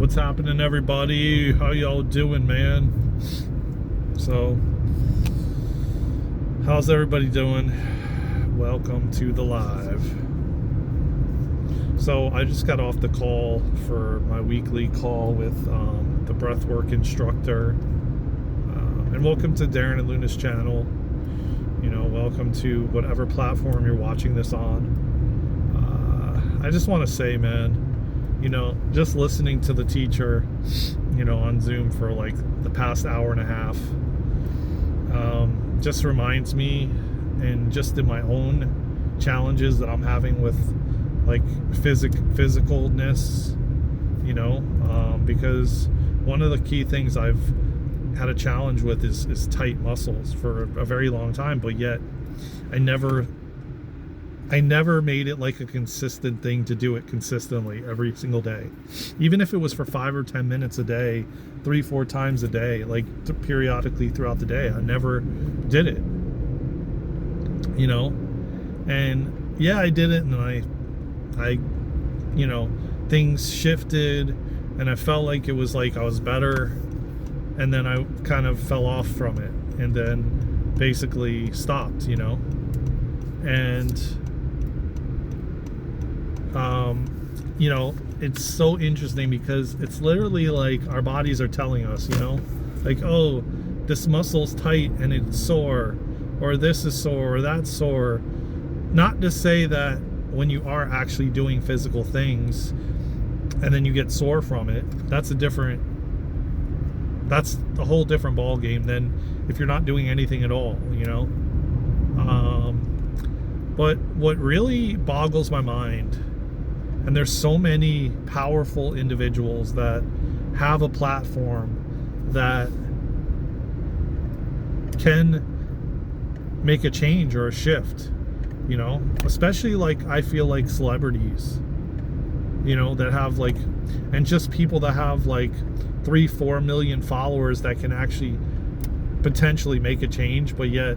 What's happening, everybody? How y'all doing, man? So, how's everybody doing? Welcome to the live. So, I just got off the call for my weekly call with the Breathwork instructor. And welcome to Daren and Luna's channel. You know, welcome to whatever platform you're watching this on. I just want to say, man, you know, just listening to the teacher, you know, on Zoom for like the past hour and a half, just reminds me, and just in my own challenges that I'm having with like physicalness, you know, because one of the key things I've had a challenge with is tight muscles for a very long time, but yet I never made it like a consistent thing to do it consistently every single day. Even if it was for 5 or 10 minutes a day, 3-4 times a day, like periodically throughout the day, I never did it, you know? And yeah, I did it, and I you know, things shifted, and I felt like it was like I was better, and then I kind of fell off from it, and then basically stopped, you know? And you know, it's so interesting because it's literally like our bodies are telling us, you know, like, oh, this muscle's tight and it's sore, or this is sore, or that's sore. Not to say that when you are actually doing physical things and then you get sore from it, that's a whole different ball game than if you're not doing anything at all, you know. But what really boggles my mind, and there's so many powerful individuals that have a platform that can make a change or a shift, you know, especially like I feel like celebrities, you know, that have like, and just people that have like 3-4 million followers that can actually potentially make a change, but yet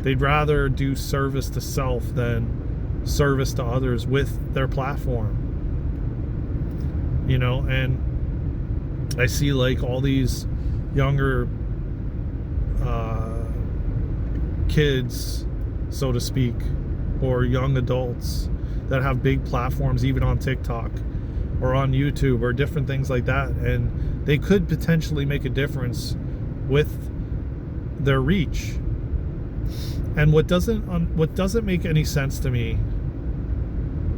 they'd rather do service to self than service to others with their platform, you know. And I see like all these younger kids, so to speak, or young adults that have big platforms, even on TikTok or on YouTube or different things like that, and they could potentially make a difference with their reach. And what doesn't make any sense to me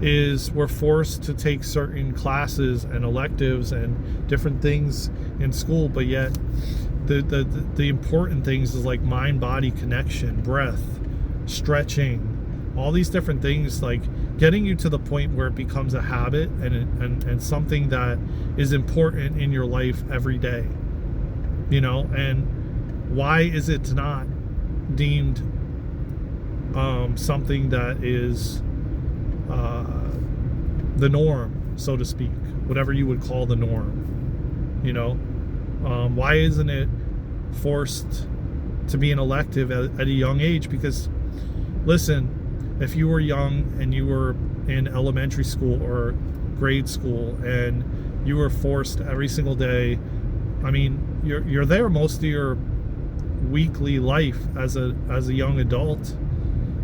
is we're forced to take certain classes and electives and different things in school, but yet the important things is like mind-body connection, breath, stretching, all these different things, like getting you to the point where it becomes a habit and something that is important in your life every day, you know. And why is it not deemed something that is the norm, so to speak, whatever you would call the norm, you know? Why isn't it forced to be an elective at a young age? Because listen, if you were young and you were in elementary school or grade school and you were forced every single day, I mean, you're there most of your weekly life as a young adult.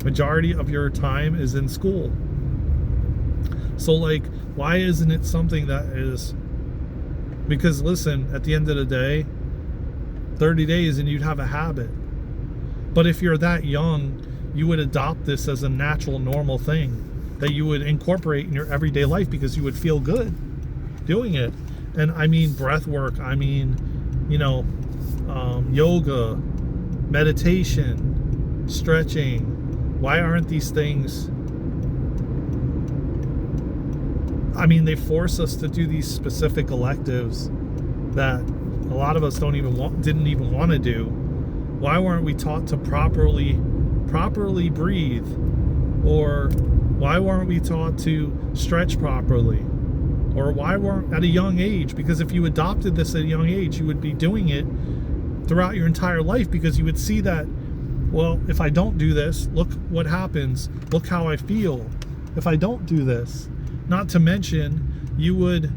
Majority of your time is in school. So like, why isn't it something that is, because listen, at the end of the day, 30 days and you'd have a habit. But if you're that young, you would adopt this as a natural, normal thing that you would incorporate in your everyday life because you would feel good doing it. And I mean breath work, I mean, you know, yoga, meditation, stretching. Why aren't these things, I mean, they force us to do these specific electives that a lot of us didn't even want to do. Why weren't we taught to properly breathe? Or why weren't we taught to stretch properly? Or why weren't at a young age? Because if you adopted this at a young age, you would be doing it throughout your entire life, because you would see that, well, if I don't do this, look what happens. Look how I feel if I don't do this. Not to mention, you would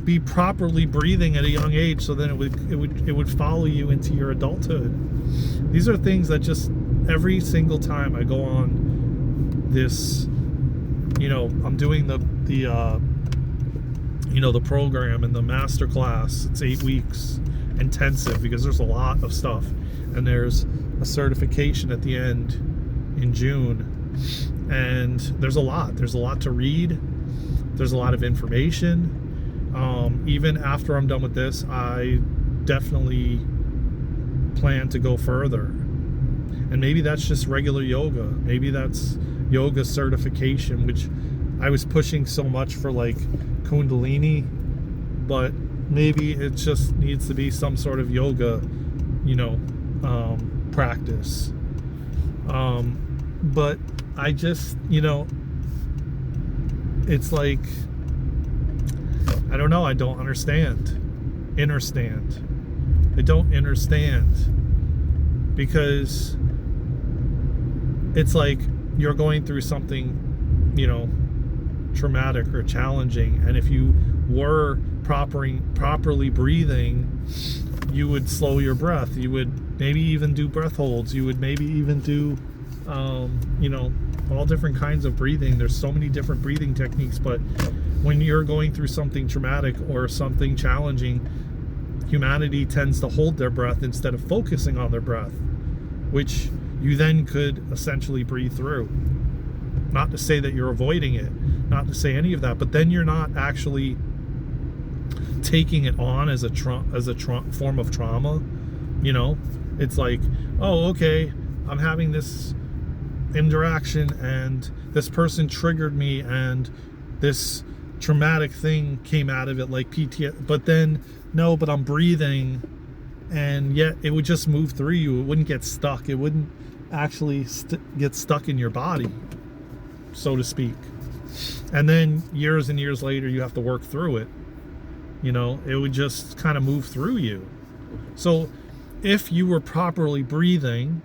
be properly breathing at a young age, so then it would follow you into your adulthood. These are things that just every single time I go on this, I'm doing the program and the master class. It's 8 weeks intensive because there's a lot of stuff, and there's a certification at the end in June, and there's a lot to read. There's a lot of information. Even after I'm done with this, I definitely plan to go further, and maybe that's just regular yoga, maybe that's yoga certification, which I was pushing so much for, like Kundalini, but maybe it just needs to be some sort of yoga, practice. But I just, it's like, I don't know, I don't understand. I don't understand, because it's like you're going through something, traumatic or challenging, and if you were properly breathing, you would slow your breath. You would maybe even do breath holds. You would maybe even do, all different kinds of breathing. There's so many different breathing techniques, but when you're going through something traumatic or something challenging, humanity tends to hold their breath instead of focusing on their breath, which you then could essentially breathe through. Not to say that you're avoiding it, not to say any of that, but then you're not actually taking it on as a form of trauma. It's like, oh, okay, I'm having this interaction and this person triggered me and this traumatic thing came out of it, like PTSD, but then but I'm breathing, and yet it would just move through you. It wouldn't get stuck. It wouldn't actually get stuck in your body, so to speak. And then years and years later, you have to work through it. It would just kind of move through you. So if you were properly breathing,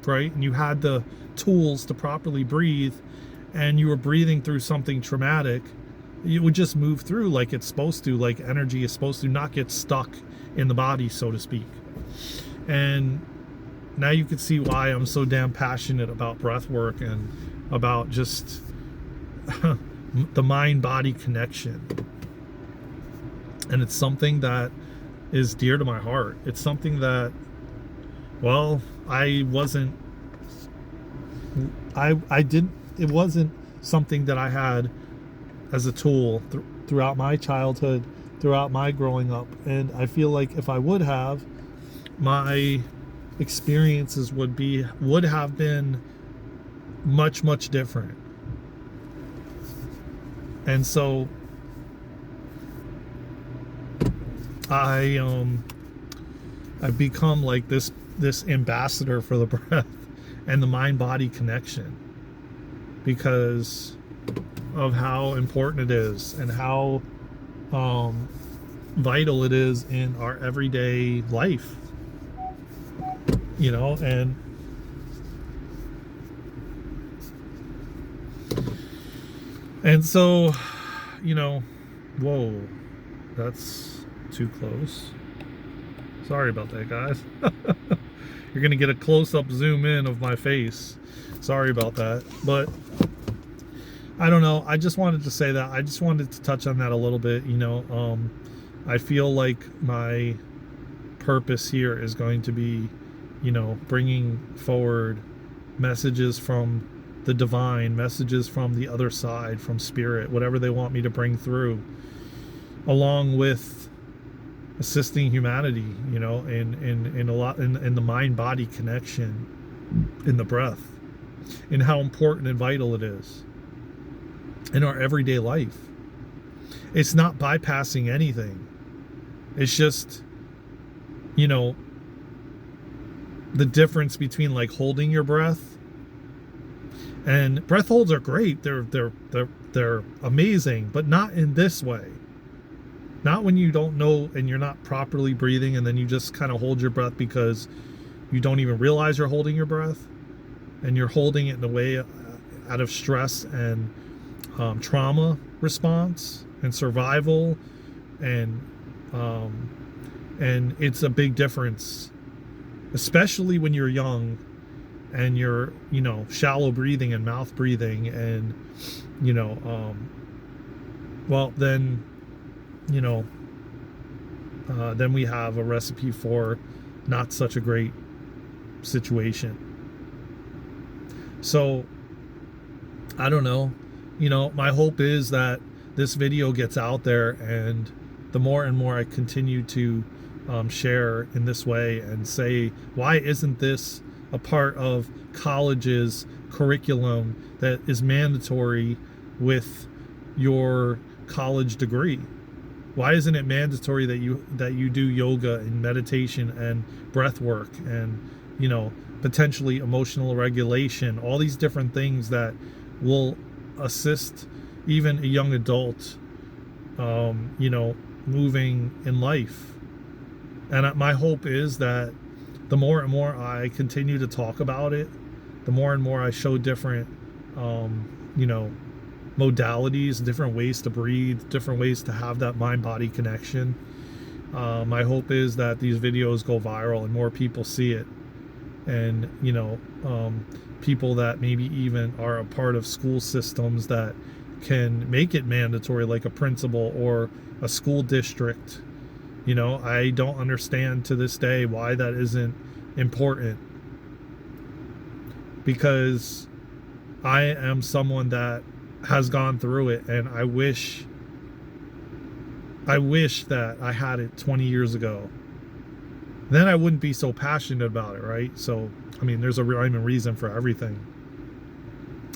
right, and you had the tools to properly breathe, and you were breathing through something traumatic, it would just move through like it's supposed to, like energy is supposed to, not get stuck in the body, so to speak. And now you can see why I'm so damn passionate about breath work and about just the mind-body connection. And it's something that is dear to my heart. It's something that, well, it wasn't something that I had as a tool throughout my childhood, throughout my growing up. And I feel like if I would have, my experiences would have been much, much different. And so I've become like this ambassador for the breath and the mind-body connection, because of how important it is and how vital it is in our everyday life, and so, whoa, that's too close. Sorry about that, guys. You're gonna get a close-up zoom in of my face. Sorry about that, but I don't know. I just wanted to say that. I just wanted to touch on that a little bit. I feel like my purpose here is going to be, bringing forward messages from the divine, messages from the other side, from spirit, whatever they want me to bring through, along with assisting humanity, in the mind-body connection, in the breath, in how important and vital it is in our everyday life. It's not bypassing anything. It's just, the difference between like holding your breath, and breath holds are great. They're amazing, but not in this way. Not when you don't know and you're not properly breathing, and then you just kind of hold your breath because you don't even realize you're holding your breath, and you're holding it in a way out of stress and trauma response and survival, And it's a big difference, especially when you're young and you're, shallow breathing and mouth breathing, and, well, then, then we have a recipe for not such a great situation. So, I don't know. My hope is that this video gets out there, and the more and more I continue to share in this way and say, why isn't this a part of college's curriculum that is mandatory with your college degree? Why isn't it mandatory that you do yoga and meditation and breath work and, potentially emotional regulation, all these different things that will assist even a young adult, moving in life. And my hope is that the more and more I continue to talk about it, the more and more I show different, modalities, different ways to breathe, different ways to have that mind-body connection. My hope is that these videos go viral and more people see it. And, people that maybe even are a part of school systems that can make it mandatory, like a principal or a school district. I don't understand to this day why that isn't important, because I am someone that has gone through it, and I wish that I had it 20 years ago. Then I wouldn't be so passionate about it, right? So, there's a rhyme and reason for everything.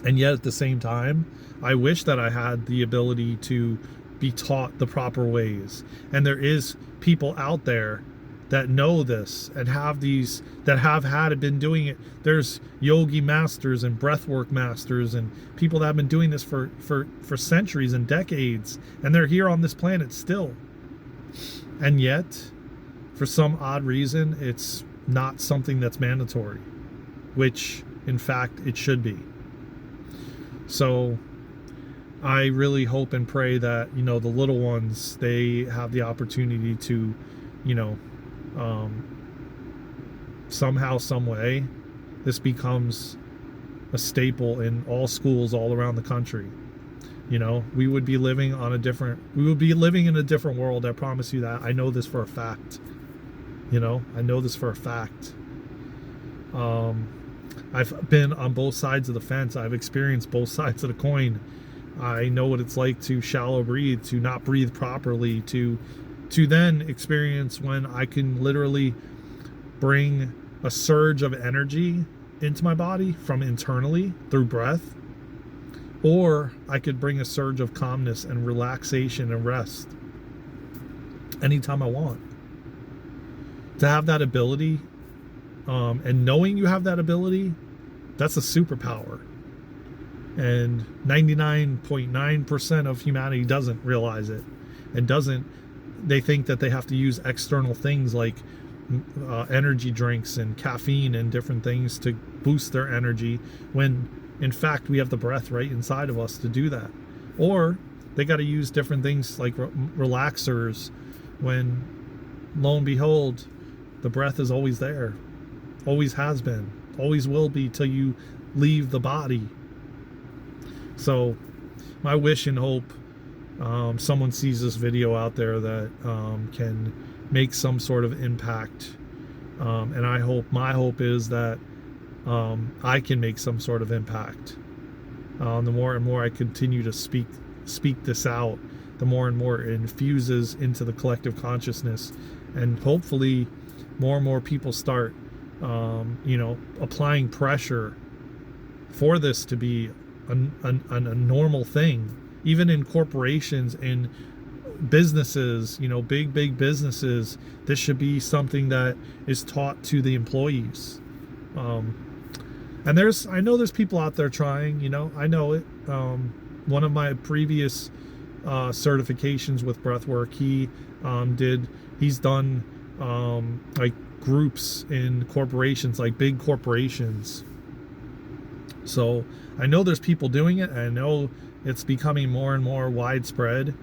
And yet at the same time, I wish that I had the ability to be taught the proper ways. And there is people out there that know this and have been doing it. There's yogi masters and breathwork masters and people that have been doing this for centuries and decades, and they're here on this planet still. And yet, for some odd reason, it's not something that's mandatory, which in fact it should be. So I really hope and pray that, the little ones, they have the opportunity to, somehow, some way, this becomes a staple in all schools all around the country. We would be living in a different world. I promise you that. I know this for a fact. I know this for a fact. I've been on both sides of the fence. I've experienced both sides of the coin. I know what it's like to shallow breathe, to not breathe properly, to then experience when I can literally bring a surge of energy into my body from internally through breath, or I could bring a surge of calmness and relaxation and rest anytime I want. To have that ability, and knowing you have that ability, that's a superpower. And 99.9% of humanity doesn't realize it, and they think that they have to use external things like energy drinks and caffeine and different things to boost their energy, when in fact we have the breath right inside of us to do that. Or they got to use different things like relaxers, when lo and behold, the breath is always there, always has been, always will be till you leave the body. So my wish and hope, someone sees this video out there that can make some sort of impact, and my hope is that I can make some sort of impact. The more and more I continue to speak this out, the more and more it infuses into the collective consciousness, and hopefully more and more people start applying pressure for this to be a normal thing, even in corporations, in businesses, big businesses. This should be something that is taught to the employees. And I know there's people out there trying, I know it. One of my previous certifications with breathwork, he's done like groups in corporations, like big corporations. So I know there's people doing it, and I know it's becoming more and more widespread,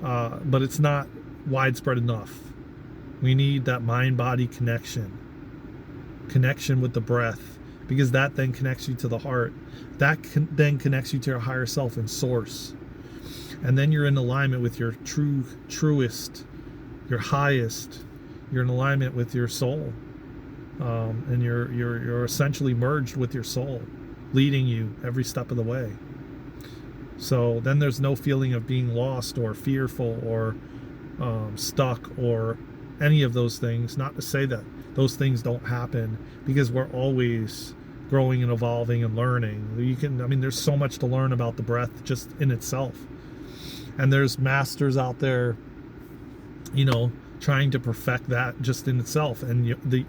but it's not widespread enough. We need that mind-body connection with the breath, because that then connects you to the heart. That then connects you to your higher self and source. And then you're in alignment with your truest, your highest. You're in alignment with your soul. And you're essentially merged with your soul, leading you every step of the way. So then there's no feeling of being lost or fearful or stuck or any of those things. Not to say that those things don't happen, because we're always growing and evolving and learning. There's so much to learn about the breath just in itself. And there's masters out there, trying to perfect that just in itself,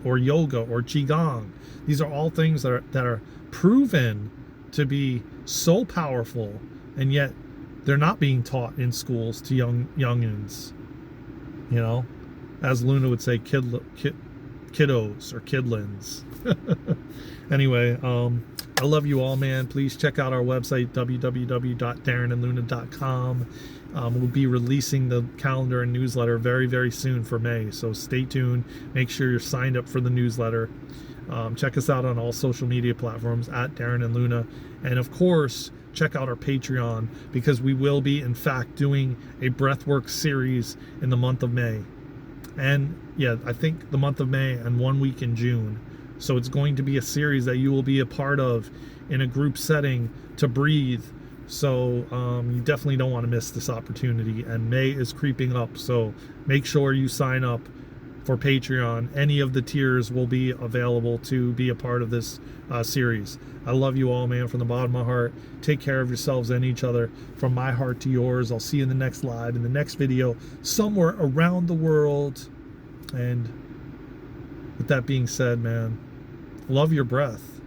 or yoga or qigong. These are all things that are proven to be so powerful, and yet they're not being taught in schools to youngins. As Luna would say, kiddos or kidlins. Anyway, I love you all, man. Please check out our website, www.darenandluna.com. We'll be releasing the calendar and newsletter very, very soon for May, so stay tuned. Make sure you're signed up for the newsletter. Check us out on all social media platforms at Daren and Luna. And of course, check out our Patreon, because we will be, in fact, doing a Breathwork series in the month of May. And yeah, I think the month of May and 1 week in June. So it's going to be a series that you will be a part of in a group setting to breathe. So you definitely don't want to miss this opportunity. And May is creeping up, so make sure you sign up for Patreon. Any of the tiers will be available to be a part of this series. I love you all, man, from the bottom of my heart. Take care of yourselves and each other. From my heart to yours. I'll see you in the next live, in the next video, somewhere around the world. And with that being said, man, love your breath.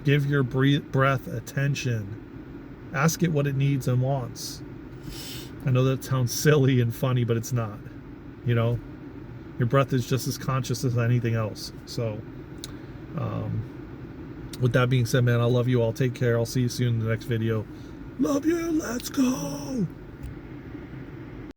Give your breath attention. Ask it what it needs and wants. I know that sounds silly and funny, but it's not. Your breath is just as conscious as anything else. So with that being said, man, I love you all. Take care. I'll see you soon in the next video. Love you. Let's go.